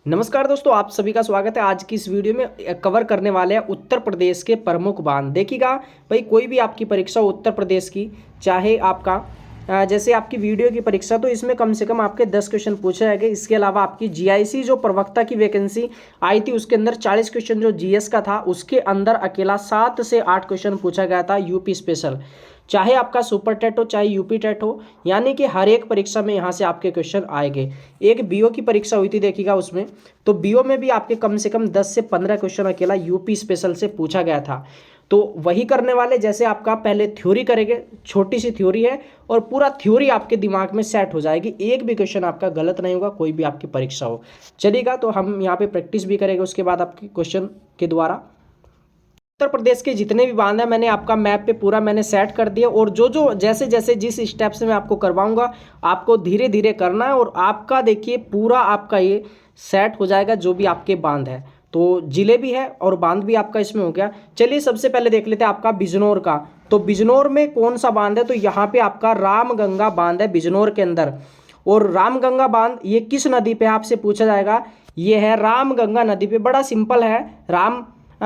नमस्कार दोस्तों, आप सभी का स्वागत है। आज की इस वीडियो में कवर करने वाले हैं उत्तर प्रदेश के प्रमुख बांध। देखिएगा भाई, कोई भी आपकी परीक्षा हो उत्तर प्रदेश की, चाहे आपका जैसे आपकी वीडियो की परीक्षा, तो इसमें कम से कम आपके 10 क्वेश्चन पूछे जाएंगे। इसके अलावा आपकी जीआईसी जो प्रवक्ता की वैकेंसी आई थी, उसके अंदर 40 क्वेश्चन जो जीएस का था, उसके अंदर अकेला 7 से 8 क्वेश्चन पूछा गया था यूपी स्पेशल। चाहे आपका सुपर टेट हो, चाहे यूपी टेट हो, यानी कि हर एक परीक्षा में यहाँ से आपके क्वेश्चन आएंगे। एक बीओ की परीक्षा हुई थी, देखिएगा उसमें, तो बीओ में भी आपके कम से कम 10 से 15 क्वेश्चन अकेला यूपी स्पेशल से पूछा गया था। तो वही करने वाले, जैसे आपका पहले थ्योरी करेंगे, छोटी सी थ्योरी है और पूरा थ्योरी आपके दिमाग में सेट हो जाएगी। एक भी क्वेश्चन आपका गलत नहीं होगा, कोई भी आपकी परीक्षा हो। चलिएगा, तो हम यहाँ पे प्रैक्टिस भी करेंगे उसके बाद आपके क्वेश्चन के द्वारा। उत्तर प्रदेश के जितने भी बांध हैं मैंने आपका मैप पे पूरा मैंने सेट कर दिया, और जो जो जैसे जैसे जिस स्टेप से मैं आपको करवाऊंगा, आपको धीरे धीरे करना है, और आपका देखिए पूरा आपका ये सेट हो जाएगा जो भी आपके बांध है। तो जिले भी है और बांध भी आपका इसमें हो गया। चलिए सबसे पहले देख लेते हैं आपका बिजनौर का। तो बिजनौर में कौन सा बांध है? तो यहाँ पे आपका रामगंगा बांध है बिजनौर के अंदर। और रामगंगा बांध ये किस नदी पे आपसे पूछा जाएगा? ये है रामगंगा नदी पे। बड़ा सिंपल है,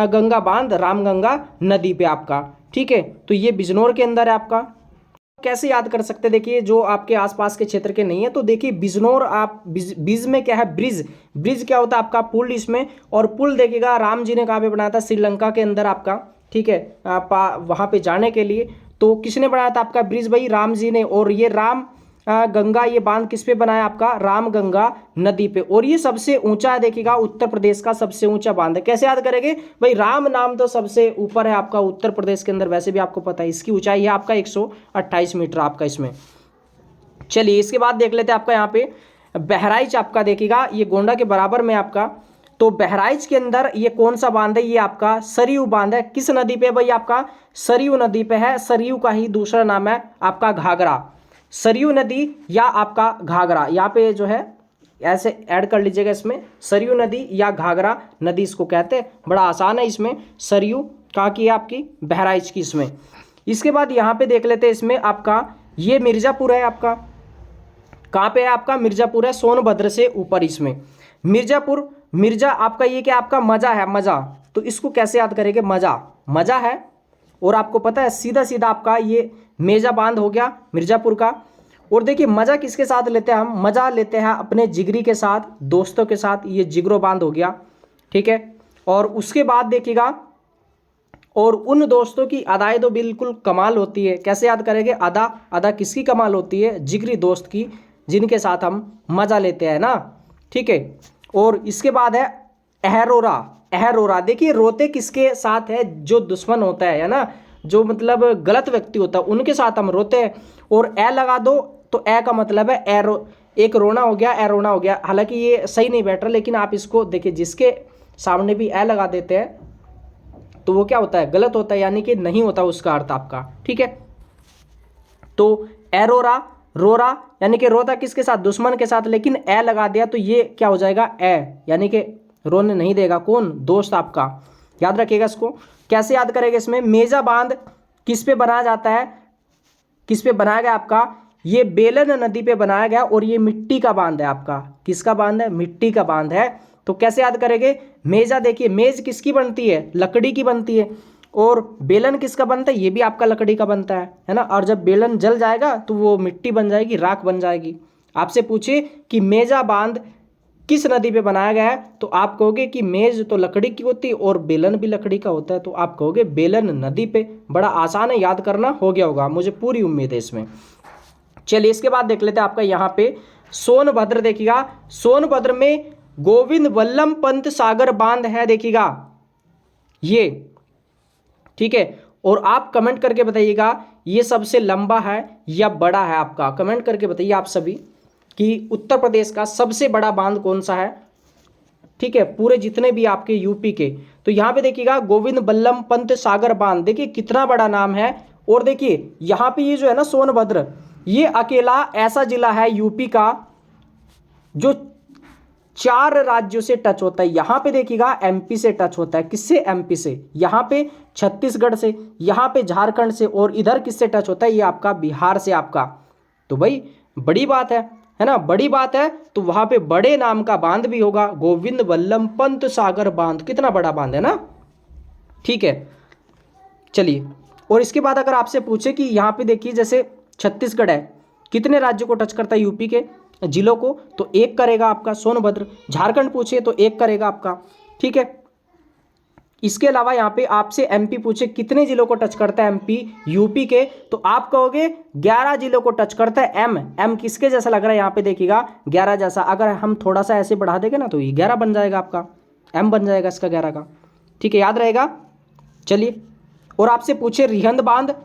गंगा बांध रामगंगा नदी पे आपका। ठीक है, तो ये बिजनौर के अंदर है आपका। कैसे याद कर सकते हैं? देखिए, जो आपके आसपास के क्षेत्र के नहीं है, तो देखिए बिजनौर, आप बीज में क्या है? ब्रिज। ब्रिज क्या होता है? आपका पुल इसमें। और पुल देखिएगा राम जी ने कहाँ पे बनाया था? श्रीलंका के अंदर आपका। ठीक है, वहाँ पे जाने के लिए। तो किसने बनाया था आपका ब्रिज? भाई राम जी ने। और ये राम गंगा, ये बांध किस पे बनाया आपका? रामगंगा नदी पे। और ये सबसे ऊंचा है, देखिएगा उत्तर प्रदेश का सबसे ऊंचा बांध है। कैसे याद करेंगे भाई? राम नाम तो सबसे ऊपर है आपका उत्तर प्रदेश के अंदर, वैसे भी आपको पता है। इसकी ऊंचाई है आपका 128 मीटर आपका इसमें। चलिए इसके बाद देख लेते हैं आपका यहाँ पे बहराइच आपका। देखिएगा ये गोंडा के बराबर में आपका। तो बहराइच के अंदर ये कौन सा बांध है? ये आपका सरयू बांध है। किस नदी पे भाई? आपका सरयू नदी पे है। सरयू का ही दूसरा नाम है आपका घाघरा। सरयू नदी या आपका घाघरा, यहाँ पे जो है ऐसे ऐड कर लीजिएगा इसमें। सरयू नदी या घाघरा नदी इसको कहते हैं। बड़ा आसान है इसमें। सरयू कहाँ की है? आपकी बहराइच की इसमें। इसके बाद यहाँ पे देख लेते हैं इसमें आपका, ये मिर्जापुर है आपका। कहाँ पे है आपका? मिर्जापुर है, सोनभद्र से ऊपर इसमें मिर्जापुर। मिर्जा आपका ये क्या? आपका मजा है, मजा। तो इसको कैसे याद करेंगे? मजा, मजा है। और आपको पता है सीधा सीधा आपका ये मेजा बांध हो गया मिर्जापुर का। और देखिए मजा किसके साथ लेते हैं हम? मजा लेते हैं अपने जिगरी के साथ, दोस्तों के साथ। ये जिगरो बांध हो गया। ठीक है, और उसके बाद देखिएगा, और उन दोस्तों की अदाएं तो बिल्कुल कमाल होती है। कैसे याद करेंगे? अदा, अदा किसकी कमाल होती है? जिगरी दोस्त की, जिनके साथ हम मजा लेते हैं ना। ठीक है, और इसके बाद है अहरोरा। अहरोरा, देखिए रोते किसके साथ है? जो दुश्मन होता है ना, जो मतलब गलत व्यक्ति होता है, उनके साथ हम रोते हैं। और ए लगा दो, तो ए का मतलब है एरो, एक रोना हो गया, ए रोना हो गया। हालांकि ये सही नहीं बैठ रहा, लेकिन आप इसको देखिए, जिसके सामने भी ए लगा देते हैं तो वो क्या होता है? गलत होता है, यानी कि नहीं होता उसका अर्थ आपका। ठीक है, तो एरोरा, रोरा, यानी कि रोता किसके साथ? दुश्मन के साथ। लेकिन ए लगा दिया तो ये क्या हो जाएगा? ए, यानी कि रोने नहीं देगा। कौन? दोस्त आपका। याद रखिएगा इसको। कैसे याद करेंगे इसमें? मेजा बांध किस पे बनाया जाता है? किस पे बनाया गया आपका? ये बेलन नदी पे बनाया गया। और ये मिट्टी का बांध है आपका। किसका बांध है? मिट्टी का बांध है। तो कैसे याद करेंगे? मेजा, देखिए मेज किसकी बनती है? लकड़ी की बनती है। और बेलन किसका बनता है? ये भी आपका लकड़ी का बनता है ना। और जब बेलन जल जाएगा तो वो मिट्टी बन जाएगी, राख बन जाएगी। आपसे पूछे कि मेजा बांध किस नदी पे बनाया गया है, तो आप कहोगे कि मेज तो लकड़ी की होती है और बेलन भी लकड़ी का होता है, तो आप कहोगे बेलन नदी पे। बड़ा आसान है, याद करना हो गया होगा, मुझे पूरी उम्मीद है इसमें। चलिए इसके बाद देख लेते हैं आपका यहाँ पे सोनभद्र। देखिएगा सोनभद्र में गोविंद वल्लभ पंत सागर बांध है, देखिएगा ये। ठीक है, और आप कमेंट करके बताइएगा ये सबसे लंबा है या बड़ा है आपका। कमेंट करके बताइए आप सभी कि उत्तर प्रदेश का सबसे बड़ा बांध कौन सा है। ठीक है, पूरे जितने भी आपके यूपी के। तो यहाँ पे देखिएगा गोविंद वल्लभ पंत सागर बांध, देखिए कितना बड़ा नाम है। और देखिए यहाँ पे ये जो है ना सोनभद्र, ये अकेला ऐसा जिला है यूपी का जो 4 राज्यों से टच होता है। यहाँ पे देखिएगा एमपी से टच होता है। किससे? एमपी से। यहाँ पे छत्तीसगढ़ से, यहाँ पे झारखंड से, और इधर किससे टच होता है? ये आपका बिहार से आपका। तो भाई बड़ी बात है। है ना, बड़ी बात है, तो वहां पे बड़े नाम का बांध भी होगा, गोविंद वल्लभ पंत सागर बांध, कितना बड़ा बांध है ना। ठीक है, चलिए। और इसके बाद अगर आपसे पूछे कि यहाँ पे देखिए जैसे छत्तीसगढ़ है, कितने राज्यों को टच करता है यूपी के जिलों को, तो एक करेगा आपका सोनभद्र। झारखंड पूछे तो एक करेगा आपका। ठीक है, इसके अलावा यहाँ पे आपसे एमपी पूछे कितने जिलों को टच करता है एमपी यूपी के, तो आप कहोगे 11 जिलों को टच करता है। एम किसके जैसा लग रहा है यहाँ पे देखिएगा, 11 जैसा। अगर हम थोड़ा सा ऐसे बढ़ा देंगे ना तो ये 11 बन जाएगा आपका, एम बन जाएगा इसका 11 का। ठीक है, याद रहेगा। चलिए, और आपसे पूछे रिहंद बांध,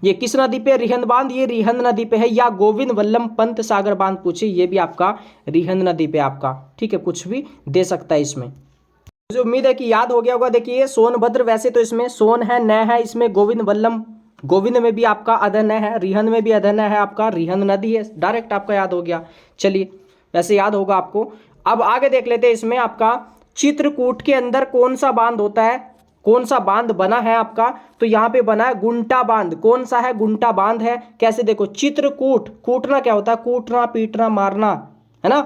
ये किस नदी पे रिहंद बांध, ये रिहंद नदी पे है। या गोविंद वल्लभ पंत सागर बांध पूछे, ये भी आपका रिहंद नदी पे आपका। ठीक है, कुछ भी दे सकता है इसमें। मुझे उम्मीद है कि याद हो गया होगा। देखिए सोनभद्र, वैसे तो इसमें सोन है, न है, इसमें गोविंद वल्लभ, गोविंद में भी आपका अधर न है, रिहंद में भी अधर न है, आपका रिहंद नदी है, डायरेक्ट आपका याद हो गया। चलिए, वैसे याद होगा आपको। अब आगे देख लेते हैं, इसमें आपका चित्रकूट के अंदर कौन सा बांध होता है, कौन सा बांध बना है आपका, तो यहाँ पे बना है गुंटा बांध। कौन सा है, गुंटा बांध है। कैसे, देखो चित्रकूट, कूटना क्या होता है, कूटना, पीटना, मारना, है ना।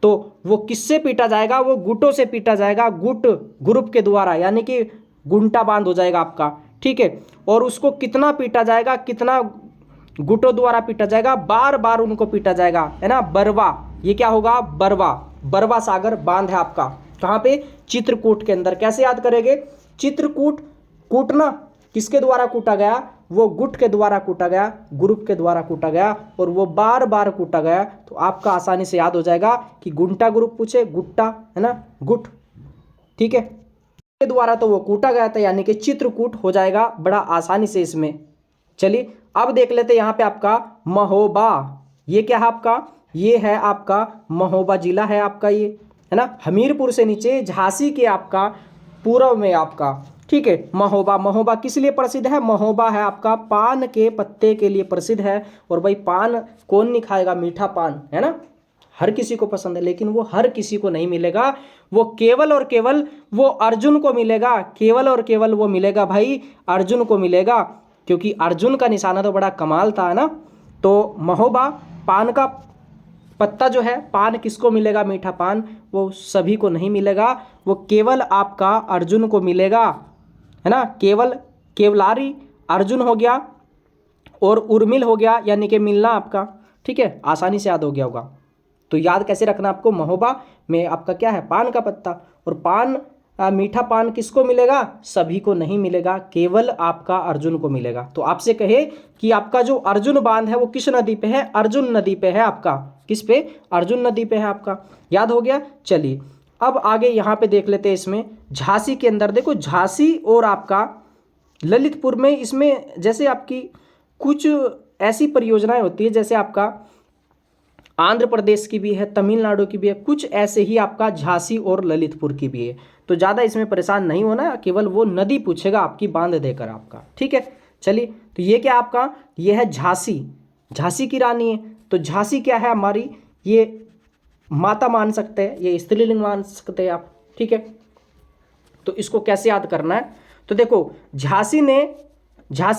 तो वो किससे पीटा जाएगा, वो गुटों से पीटा जाएगा, गुट ग्रुप के द्वारा, यानी कि गुंटा बांध हो जाएगा आपका। ठीक है, और उसको कितना पीटा जाएगा, कितना गुटों द्वारा पीटा जाएगा, बार बार उनको पीटा जाएगा, है ना। बरवा, ये क्या होगा, बरवा, बरवा सागर बांध है आपका। कहाँ पे, चित्रकूट के अंदर। कैसे याद करेंगे, चित्रकूट, कूटना किसके द्वारा कूटा गया, वो गुट के द्वारा कूटा गया, ग्रुप के द्वारा कूटा गया, और वो बार बार कूटा गया। तो आपका आसानी से याद हो जाएगा कि गुंटा ग्रुप पूछे, गुट्टा, है ना, गुट। ठीक है, के द्वारा तो वो कूटा गया था, यानी कि चित्रकूट हो जाएगा बड़ा आसानी से इसमें। चलिए, अब देख लेते हैं यहाँ पे आपका महोबा। ये क्या है आपका, ये है आपका महोबा जिला है आपका, ये है ना, हमीरपुर से नीचे झांसी के आपका पूर्व में आपका। ठीक है, महोबा, महोबा किस लिए प्रसिद्ध है, महोबा है आपका पान के पत्ते के लिए प्रसिद्ध है। और भाई पान कौन नहीं खाएगा, मीठा पान, है ना, हर किसी को पसंद है, लेकिन वो हर किसी को नहीं मिलेगा, वो केवल और केवल वो अर्जुन को मिलेगा, केवल और केवल वो मिलेगा भाई अर्जुन को मिलेगा, क्योंकि अर्जुन का निशाना तो बड़ा कमाल था, है ना। तो महोबा पान का पत्ता जो है, पान किसको मिलेगा, मीठा पान, वो सभी को नहीं मिलेगा, वो केवल आपका अर्जुन को मिलेगा, है ना। केवल, केवलारी अर्जुन हो गया, और उर्मिल हो गया, यानी कि मिलना आपका। ठीक है, आसानी से याद हो गया होगा। तो याद कैसे रखना आपको, महोबा में आपका क्या है, पान का पत्ता। और पान, मीठा पान किसको मिलेगा, सभी को नहीं मिलेगा, केवल आपका अर्जुन को मिलेगा। तो आपसे कहे कि आपका जो अर्जुन बांध है वो किस नदी पे है, अर्जुन नदी पे है आपका। किस पे, अर्जुन नदी पे है आपका। याद हो गया। चलिए, अब आगे यहाँ पे देख लेते हैं, इसमें झांसी के अंदर देखो, झांसी और आपका ललितपुर में, इसमें जैसे आपकी कुछ ऐसी परियोजनाएं होती है, जैसे आपका आंध्र प्रदेश की भी है, तमिलनाडु की भी है, कुछ ऐसे ही आपका झांसी और ललितपुर की भी है। तो ज़्यादा इसमें परेशान नहीं होना, केवल वो नदी पूछेगा आपकी बांध देकर आपका। ठीक है, चलिए, तो ये क्या आपका, ये है झांसी, झांसी की रानी है। तो झांसी क्या है हमारी, ये माता मान सकते हैं, ये स्त्रीलिंग मान सकते हैं आप। ठीक है, तो इसको कैसे याद करना है, तो देखो झांसी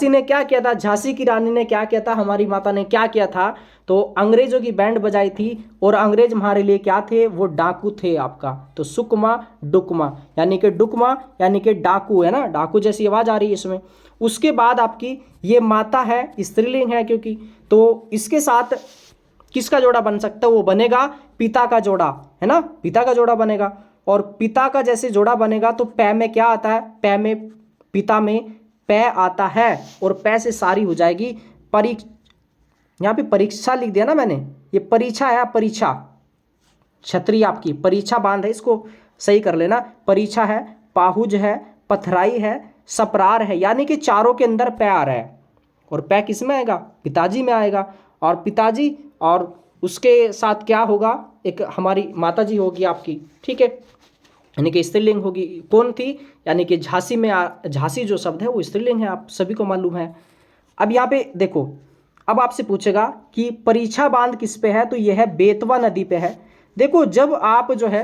ने क्या किया था, झांसी की रानी ने क्या किया था, हमारी माता ने क्या किया था, तो अंग्रेजों की बैंड बजाई थी। और अंग्रेज हमारे लिए क्या थे, वो डाकू थे आपका। तो सुकमा डुकमा, यानी कि डुकमा यानी कि डाकू, है ना, डाकू जैसी आवाज आ रही है इसमें। उसके बाद आपकी ये माता है, स्त्रीलिंग है क्योंकि, तो इसके साथ किसका जोड़ा बन सकता है, वो बनेगा पिता का जोड़ा, है ना, पिता का जोड़ा बनेगा। और पिता का जैसे जोड़ा बनेगा तो पै में क्या आता है, पै में, पिता में पै आता है, और पै से सारी हो जाएगी यहाँ पे परीक्षा लिख दिया ना मैंने, ये परीक्षा है, परीक्षा, क्षत्रिय आपकी परीक्षा बांध है, इसको सही कर लेना। परीक्षा है, पाहुज है, पथराई है, सपरार है, यानी कि चारों के अंदर पै आ रहा है। और पै किस में आएगा, पिताजी में आएगा। और पिताजी और उसके साथ क्या होगा, एक हमारी माता जी होगी आपकी। ठीक है, यानी कि स्त्रीलिंग होगी। कौन थी, यानी कि झांसी में, झांसी जो शब्द है वो स्त्रीलिंग है, आप सभी को मालूम है। अब यहाँ पे देखो, अब आपसे पूछेगा कि परीक्षा बांध किस पे है, तो यह है बेतवा नदी पे है। देखो, जब आप जो है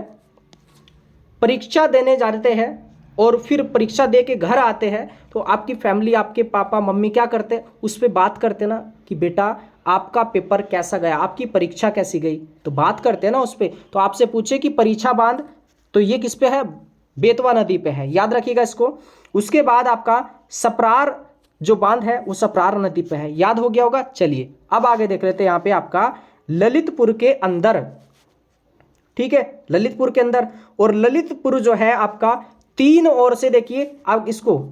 परीक्षा देने जाते हैं और फिर परीक्षा दे के घर आते हैं, तो आपकी फैमिली, आपके पापा मम्मी क्या करते हैं, उस पर बात करते ना कि बेटा आपका पेपर कैसा गया, आपकी परीक्षा कैसी गई, तो बात करते हैं ना उस पर। तो आपसे पूछे कि परीक्षा बांध, तो ये किस पे है, बेतवा नदी पे है, याद रखिएगा इसको। उसके बाद आपका सप्रार जो बांध है वो सप्रार नदी पे है, याद हो गया होगा। चलिए अब आगे देख लेते हैं यहाँ पे आपका ललितपुर के अंदर, ठीक है, ललितपुर के अंदर। और ललितपुर जो है आपका तीन ओर से, देखिए आप इसको,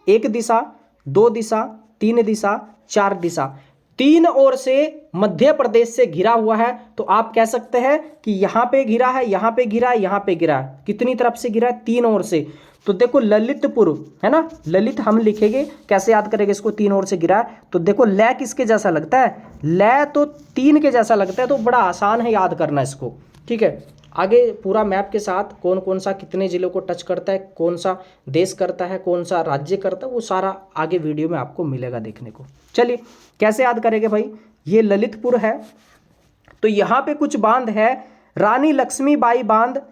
एक दिशा, दो दिशा, तीन दिशा, चार दिशा, तीन ओर से मध्य प्रदेश से घिरा हुआ है। तो आप कह सकते हैं कि यहां पे घिरा है, यहां पे घिरा है, यहां पे घिरा है। कितनी तरफ से घिरा है, तीन ओर से। तो देखो ललितपुर है ना, ललित हम लिखेंगे, कैसे याद करेंगे इसको, तीन ओर से घिरा है। तो देखो लय किसके जैसा लगता है, लय तो तीन के जैसा लगता है, तो बड़ा आसान है याद करना इसको, ठीक है। आगे पूरा मैप के साथ कौन कौन सा कितने जिलों को टच करता है, कौन सा देश करता है, कौन सा राज्य करता है, वो सारा आगे वीडियो में आपको मिलेगा देखने को। चलिए कैसे याद करेंगे भाई, ये ललितपुर है, तो यहाँ पे कुछ बांध है, रानी लक्ष्मीबाई बांध,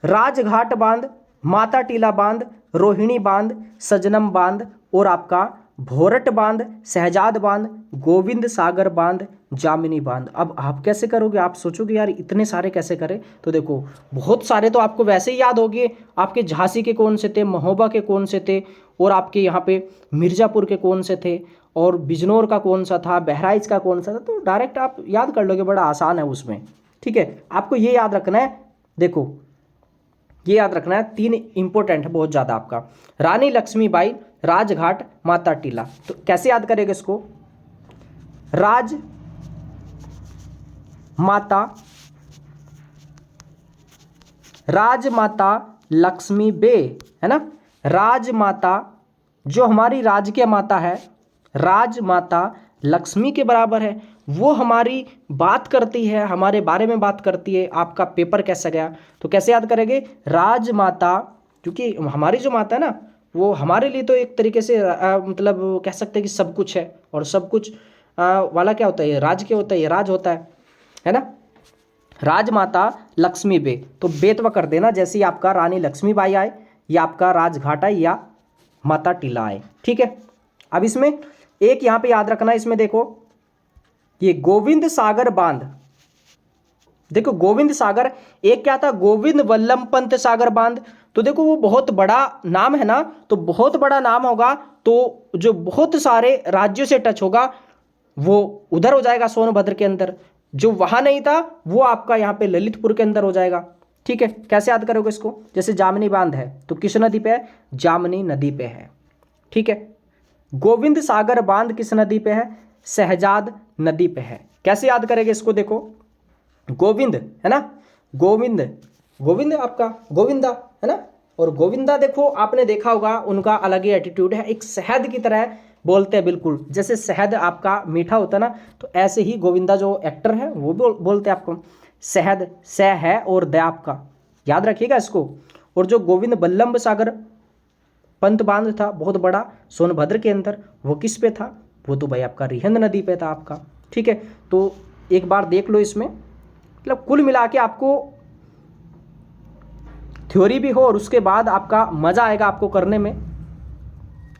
राजघाट बांध, माता टीला बांध, रोहिणी बांध, सजनम बांध, और आपका भोरट बांध, शहजाद बांध, गोविंद सागर बांध, जामिनी बांध। अब आप कैसे करोगे, आप सोचोगे यार इतने सारे कैसे करें, तो देखो बहुत सारे तो आपको वैसे ही याद होंगे, आपके झांसी के कौन से थे, महोबा के कौन से थे, और आपके यहाँ पे मिर्ज़ापुर के कौन से थे, और बिजनौर का कौन सा था, बहराइच का कौन सा था, तो डायरेक्ट आप याद कर लोगे, बड़ा आसान है उसमें, ठीक है। आपको ये याद रखना है, देखो ये याद रखना है, तीन इंपॉर्टेंट है बहुत ज़्यादा आपका, रानी लक्ष्मीबाई, राजघाट, माता टीला। तो कैसे याद करेंगे इसको, राज माता लक्ष्मी बे, है ना, राजमाता जो हमारी राजकीय माता है, राजमाता लक्ष्मी के बराबर है, वो हमारी बात करती है, हमारे बारे में बात करती है, आपका पेपर कैसा गया। तो कैसे याद करेंगे, राजमाता, क्योंकि हमारी जो माता है ना, वो हमारे लिए तो एक तरीके से मतलब कह सकते हैं कि सब कुछ है, और सब कुछ वाला क्या होता है, राज क्या होता है, ये राज होता है ना। राजमाता लक्ष्मी बे, तो बेतवा कर देना, जैसे ही आपका रानी लक्ष्मीबाई आए, या आपका राजघाट आए, या माता टीला आए, ठीक है। अब इसमें एक यहाँ पे याद रखना, इसमें देखो ये गोविंद सागर बांध, देखो गोविंद सागर, एक क्या था, गोविंद वल्लभ पंत सागर बांध। तो देखो वो बहुत बड़ा नाम है ना, तो बहुत बड़ा नाम होगा, तो जो बहुत सारे राज्यों से टच होगा वो उधर हो जाएगा, सोनभद्र के अंदर। जो वहां नहीं था वो आपका यहाँ पे ललितपुर के अंदर हो जाएगा, ठीक है। कैसे याद करोगे इसको, जैसे जामनी बांध है तो किस नदी पे है, जामनी नदी पे है, ठीक है। गोविंद सागर बांध किस नदी पे है, शहजाद नदी पे है। कैसे याद करेंगे इसको, देखो गोविंद है ना, गोविंद आपका गोविंदा है ना, और गोविंदा देखो आपने देखा होगा उनका अलग ही एटीट्यूड है, एक शहद की तरह बोलते हैं, बिल्कुल जैसे शहद आपका मीठा होता है ना, तो ऐसे ही गोविंदा जो एक्टर है वो बोलते हैं आपको शहद, स है और द आपका, याद रखिएगा इसको। और जो गोविंद वल्लभ सागर पंत बांध था बहुत बड़ा सोनभद्र के अंदर, वो किस पे था, वो तो भाई आपका रिहंद नदी पे था आपका, ठीक है। तो एक बार देख लो इसमें, मतलब कुल मिला के आपको थ्योरी भी हो और उसके बाद आपका मज़ा आएगा आपको करने में।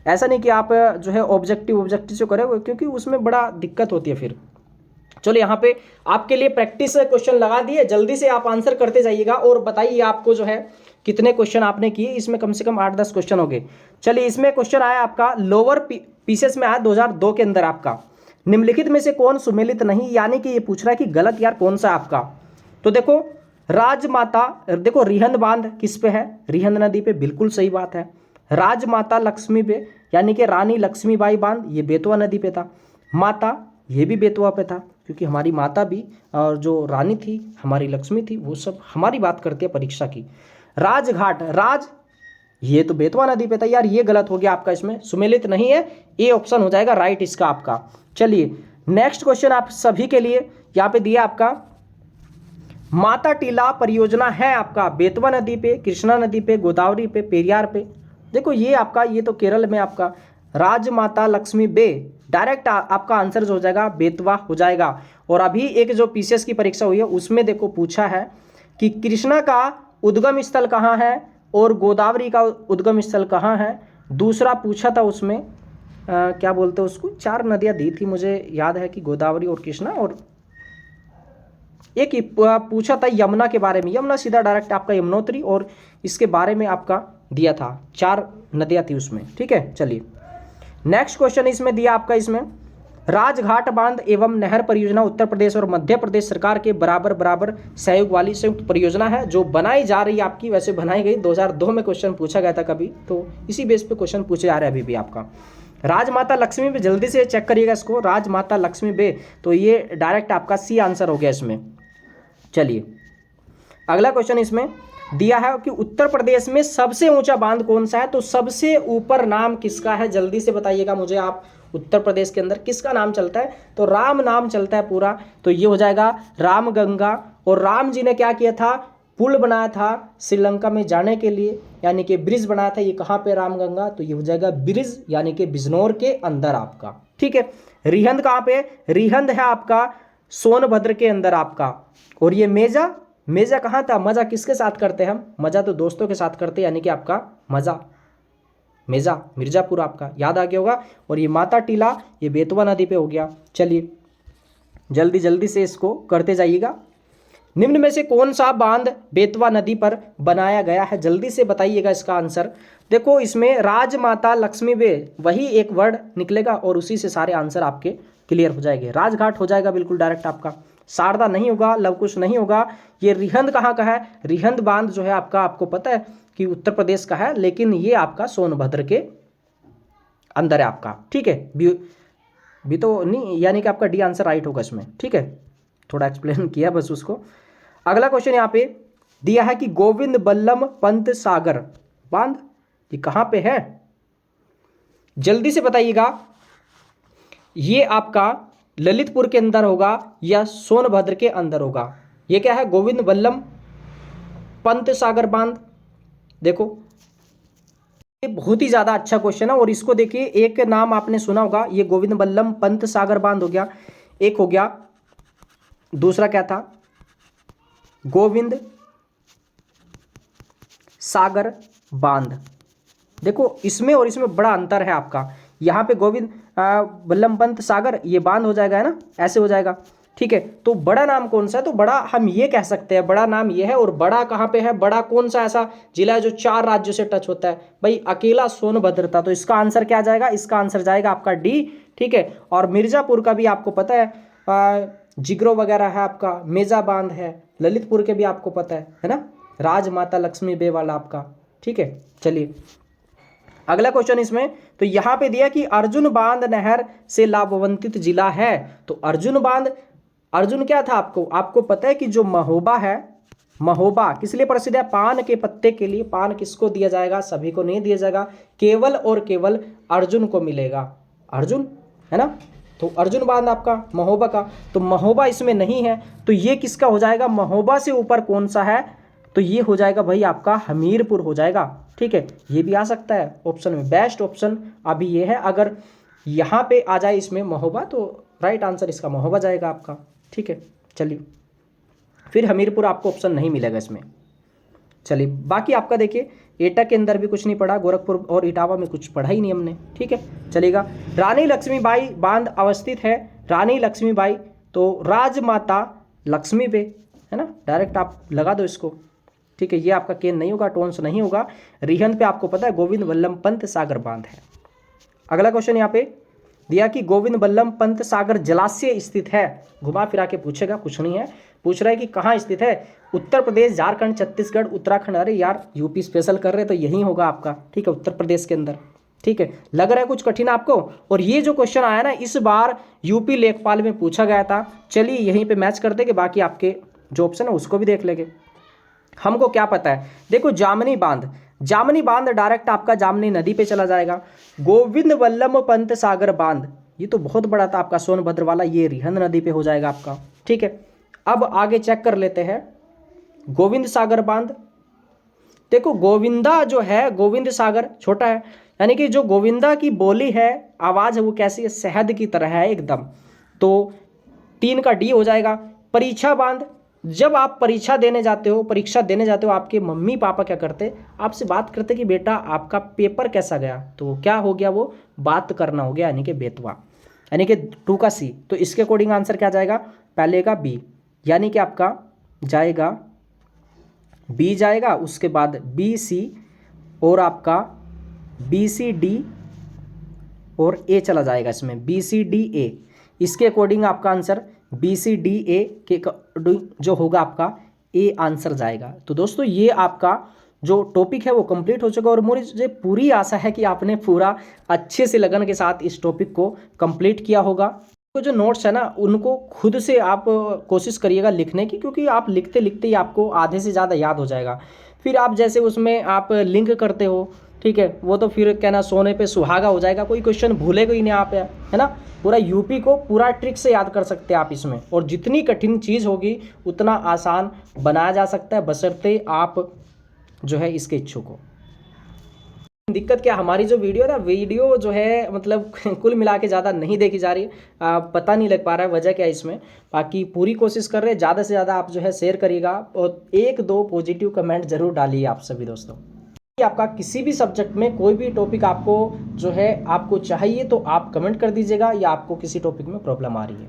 ऐसा नहीं कि आप जो है ऑब्जेक्टिव से करोगे, क्योंकि उसमें बड़ा दिक्कत होती है फिर। चलो यहाँ पे आपके लिए प्रैक्टिस क्वेश्चन लगा दिए, जल्दी से आप आंसर करते जाइएगा और बताइए आपको जो है कितने क्वेश्चन आपने किए। इसमें कम से कम 8-10 क्वेश्चन हो गए। चलिए इसमें क्वेश्चन आया आपका लोअर पीसेस में आया 2002 के अंदर आपका, निम्नलिखित में से कौन सुमेलित नहीं, यानी कि ये पूछ रहा है कि गलत यार कौन सा आपका। तो देखो राजमाता, देखो रिहंद बांध किस पे है, रिहंद नदी पे, बिल्कुल सही बात है। राजमाता लक्ष्मी पे, यानी कि रानी लक्ष्मीबाई बांध, ये बेतवा नदी पे था। माता, ये भी बेतवा पे था, क्योंकि हमारी माता भी और जो रानी थी हमारी लक्ष्मी थी, वो सब हमारी बात करती है परीक्षा की। राजघाट, राज ये तो बेतवा नदी पे था यार, ये गलत हो गया आपका, इसमें सुमेलित नहीं है, ए ऑप्शन हो जाएगा राइट इसका आपका। चलिए नेक्स्ट क्वेश्चन आप सभी के लिए यहाँ पे दिया आपका, माता टीला परियोजना है आपका बेतवा नदी पे, कृष्णा नदी पे, गोदावरी पे, पेरियार पे। देखो ये आपका, ये तो केरल में आपका राजमाता लक्ष्मी बे, डायरेक्ट आपका आंसर जो हो जाएगा बेतवा हो जाएगा। और अभी एक जो पीसीएस की परीक्षा हुई है उसमें देखो पूछा है कि कृष्णा का उद्गम स्थल कहाँ है और गोदावरी का उद्गम स्थल कहाँ है। दूसरा पूछा था उसमें क्या बोलते हैं उसको, 4 नदियाँ दी थी, मुझे याद है कि गोदावरी और कृष्णा, और एक ही पूछा था यमुना के बारे में। यमुना सीधा डायरेक्ट आपका यमुनोत्री, और इसके बारे में आपका दिया था, 4 नदियाँ थी उसमें। ठीक है, चलिए नेक्स्ट क्वेश्चन इसमें दिया आपका, इसमें राजघाट बांध एवं नहर परियोजना उत्तर प्रदेश और मध्य प्रदेश सरकार के बराबर बराबर सहयोग वाली संयुक्त परियोजना है जो बनाई जा रही है आपकी। वैसे बनाई गई 2002 में, क्वेश्चन पूछा गया था कभी, तो इसी बेस पे क्वेश्चन पूछे जा रहे हैं अभी भी आपका। राजमाता लक्ष्मी बे, जल्दी से चेक करिएगा इसको, राजमाता लक्ष्मी बे, तो ये डायरेक्ट आपका सी आंसर हो गया इसमें। चलिए अगला क्वेश्चन इसमें दिया है कि उत्तर प्रदेश में सबसे ऊंचा बांध कौन सा है, तो सबसे ऊपर नाम किसका है, जल्दी से बताइएगा मुझे आप। उत्तर प्रदेश के अंदर किसका नाम चलता है, तो राम नाम चलता है पूरा, तो ये हो जाएगा रामगंगा। और राम जी ने क्या किया था, पुल बनाया था श्रीलंका में जाने के लिए, यानी कि ब्रिज बनाया था। ये कहाँ पे, रामगंगा, तो ये हो जाएगा ब्रिज, यानी कि बिजनौर के अंदर आपका। ठीक है, रिहंद कहाँ पे, रिहंद है आपका सोनभद्र के अंदर आपका। और ये मेजा, मेजा कहाँ था, मज़ा किसके साथ करते हैं हम, मज़ा तो दोस्तों के साथ करते हैं, यानी कि आपका मज़ा, मेजा मिर्ज़ापुर आपका, याद आ गया होगा। और ये माता टीला, ये बेतवा नदी पे हो गया। चलिए जल्दी जल्दी से इसको करते जाइएगा। निम्न में से कौन सा बांध बेतवा नदी पर बनाया गया है, जल्दी से बताइएगा इसका आंसर। देखो इसमें राजमाता लक्ष्मी बे, वही एक वर्ड निकलेगा और उसी से सारे आंसर आपके क्लियर हो जाएंगे। राजघाट हो जाएगा बिल्कुल डायरेक्ट आपका, शारदा नहीं होगा, लवकुश नहीं होगा। ये रिहंद कहाँ का है, रिहंद बांध जो है आपका, आपको पता है कि उत्तर प्रदेश का है, लेकिन ये आपका सोनभद्र के अंदर है आपका। ठीक है, भी तो नहीं, यानी कि आपका डी आंसर राइट होगा इसमें। ठीक है, थोड़ा एक्सप्लेन किया बस उसको। अगला क्वेश्चन यहाँ पे दिया है कि गोविंद बल्लभ पंत सागर बांध, ये कहाँ पे है, जल्दी से बताइएगा। ये आपका ललितपुर के अंदर होगा या सोनभद्र के अंदर होगा। ये क्या है, गोविंद बल्लभ पंत सागर बांध। देखो ये बहुत ही ज़्यादा अच्छा क्वेश्चन है, और इसको देखिए, एक नाम आपने सुना होगा, ये गोविंद बल्लभ पंत सागर बांध हो गया, एक हो गया, दूसरा क्या था, गोविंद सागर बांध। देखो इसमें और इसमें बड़ा अंतर है आपका। यहाँ पे गोविंद बल्लभ पंत सागर ये बांध हो जाएगा, है ना, ऐसे हो जाएगा। ठीक है, तो बड़ा नाम कौन सा है, तो बड़ा हम ये कह सकते हैं, बड़ा नाम ये है। और बड़ा कहाँ पे है, बड़ा कौन सा ऐसा जिला है जो 4 राज्यों से टच होता है, भाई अकेला सोनभद्र था। तो इसका आंसर क्या जाएगा, इसका आंसर जाएगा आपका डी। ठीक है, और मिर्ज़ापुर का भी आपको पता है, जिगरो वगैरह है आपका, मेजा बांध है, ललितपुर के भी आपको पता है ना, राजमाता लक्ष्मी बे वाला आपका। ठीक है, चलिए अगला क्वेश्चन इसमें, तो यहाँ पे दिया कि अर्जुन बांध नहर से लाभान्वित जिला है। तो अर्जुन बांध, अर्जुन क्या था आपको पता है कि जो महोबा है, महोबा किस लिए प्रसिद्ध है, पान के पत्ते के लिए। पान किसको दिया जाएगा, सभी को नहीं दिया जाएगा, केवल और केवल अर्जुन को मिलेगा, अर्जुन, है ना। तो अर्जुन बांध आपका महोबा का, तो महोबा इसमें नहीं है, तो ये किसका हो जाएगा, महोबा से ऊपर कौन सा है, तो ये हो जाएगा भाई आपका हमीरपुर हो जाएगा। ठीक है, ये भी आ सकता है ऑप्शन में, बेस्ट ऑप्शन अभी ये है। अगर यहाँ पे आ जाए इसमें महोबा, तो राइट आंसर इसका महोबा जाएगा आपका। ठीक है, चलिए फिर हमीरपुर आपको ऑप्शन नहीं मिलेगा इसमें। चलिए बाकी आपका देखिए, एटा के अंदर भी कुछ नहीं पढ़ा, गोरखपुर और इटावा में कुछ पढ़ा ही नहीं हमने। ठीक है, चलेगा। रानी लक्ष्मीबाई बांध अवस्थित है, रानी लक्ष्मीबाई, तो राजमाता लक्ष्मी बे, है ना, डायरेक्ट आप लगा दो इसको। ठीक है, ये आपका केन नहीं होगा, टोन्स नहीं होगा। रिहंद पे आपको पता है गोविंद बल्लभ पंत सागर बांध है। अगला क्वेश्चन यहाँ पे दिया कि गोविंद बल्लभ पंत सागर जलाशय स्थित है, घुमा फिरा के पूछेगा, कुछ नहीं है, पूछ रहा है कि कहाँ स्थित है, उत्तर प्रदेश, झारखंड, छत्तीसगढ़, उत्तराखंड। अरे यार यूपी स्पेशल कर रहे तो यही होगा आपका। ठीक है, उत्तर प्रदेश के अंदर। ठीक है, लग रहा है कुछ कठिन आपको। और ये जो क्वेश्चन आया ना, इस बार यूपी लेखपाल में पूछा गया था। चलिए यहीं पे मैच कर देंगे, बाकी आपके जो ऑप्शन है उसको भी देख लेंगे। हमको क्या पता है, देखो जामनी बांध, जामनी बांध डायरेक्ट आपका जामनी नदी पे चला जाएगा। गोविंद बल्लभ पंत सागर बांध, ये तो बहुत बड़ा था आपका सोनभद्र वाला, ये रिहंद नदी पे हो जाएगा आपका। ठीक है, अब आगे चेक कर लेते हैं गोविंद सागर बांध। देखो गोविंदा जो है, गोविंद सागर छोटा है, यानी कि जो गोविंदा की बोली है, आवाज़ है, वो कैसी है, शहद की तरह है एकदम। तो 3 का डी हो जाएगा। परीक्षा बांध, जब आप परीक्षा देने जाते हो आपके मम्मी पापा क्या करते, आपसे बात करते कि बेटा आपका पेपर कैसा गया, तो क्या हो गया, वो बात करना हो गया, यानी कि बेतवा, यानी कि 2 का सी। तो इसके अकॉर्डिंग आंसर क्या जाएगा, पहले का बी, यानी कि आपका जाएगा बी जाएगा, उसके बाद बी सी और आपका बी सी डी और ए चला जाएगा इसमें, बी सी डी ए। इसके अकॉर्डिंग आपका answer B C D A के अकॉर्डिंग जो होगा आपका ए आंसर जाएगा। तो दोस्तों ये आपका जो टॉपिक है वो कंप्लीट हो चुका है और मुझे पूरी आशा है कि आपने पूरा अच्छे से लगन के साथ इस टॉपिक को कंप्लीट किया होगा। तो जो नोट्स है ना उनको खुद से आप कोशिश करिएगा लिखने की, क्योंकि आप लिखते लिखते ही आपको आधे से ज़्यादा याद हो जाएगा। फिर आप जैसे उसमें आप लिंक करते हो, ठीक है, वो तो फिर क्या ना सोने पे सुहागा हो जाएगा, कोई क्वेश्चन भूलेगा ही नहीं आप, है ना। पूरा यूपी को पूरा ट्रिक से याद कर सकते हैं आप इसमें, और जितनी कठिन चीज़ होगी उतना आसान बनाया जा सकता है, बशर्ते आप जो है इसके इच्छुक हो। दिक्कत क्या, हमारी जो वीडियो जो है मतलब कुल मिला के ज़्यादा नहीं देखी जा रही है, पता नहीं लग पा रहा है वजह क्या है इसमें। बाकी पूरी कोशिश कर रहे हैं, ज़्यादा से ज़्यादा आप जो है शेयर करिएगा और 1-2 पॉजिटिव कमेंट जरूर डालिए आप सभी दोस्तों। आपका किसी भी सब्जेक्ट में कोई भी टॉपिक आपको जो है आपको चाहिए तो आप कमेंट कर दीजिएगा, या आपको किसी टॉपिक में प्रॉब्लम आ रही है।